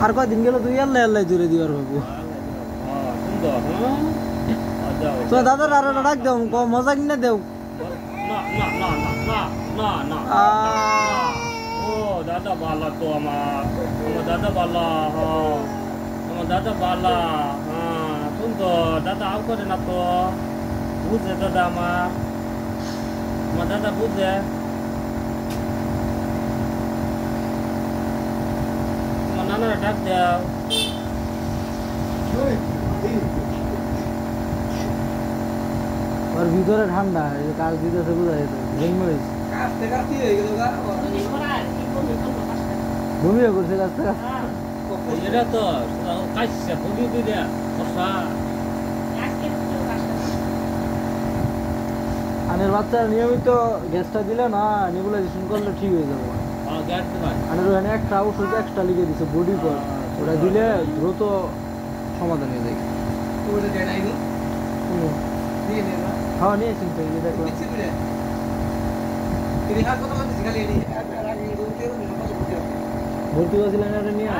আর কয়দিন গেল তুই আল্লাহ আল্লাহ জুড়ে দিবার বাবু তো দাদার আরো ডাক দেও মজা কিনে দেও ও দাদা বালা তো আমার দাদা বালা আমার দাদা বালা হ্যাঁ সুন্দর দাদা আউ করে না তো বুঝে দাদা আমার দাদা বুঝে আমার নানারা ডাক দাও ওর ভিতরে ঠান্ডা কাজ দিতেছে বোঝা যেত ঘুমিয়ে করছে কাজটা এটা তো কাজছে বলি দিলে আনের বাচ্চা নিয়মিত গ্যাসটা দিলে না নেবুলাইজেশন করলে ঠিক হয়ে যাবে আনের ওখানে একটা ওষুধ এক্সট্রা লিখে দিছে বডি কর ওটা দিলে দ্রুত সমাধান হয়ে যায় হ্যাঁ নিয়েছেন তো এই দেখলাম ভর্তি করছিলেন এটা নিয়ে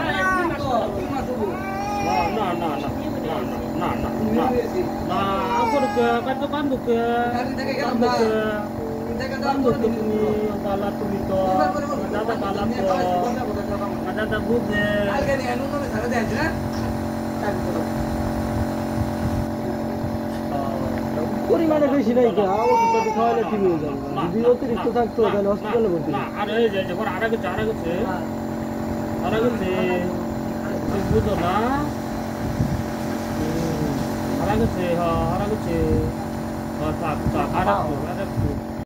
তুমি তো দাদা বালা তো দাদা বুঝে পরিমাণে বেশি নাই কি ওষুধটা খাওয়ালে ঠিক হয়ে যাবে যদি অতিরিক্ত থাকতো তাহলে হসপিটালে ভর্তি আর এই যে আরা গেছে বুঝো না হারা গেছে থাক থাক আর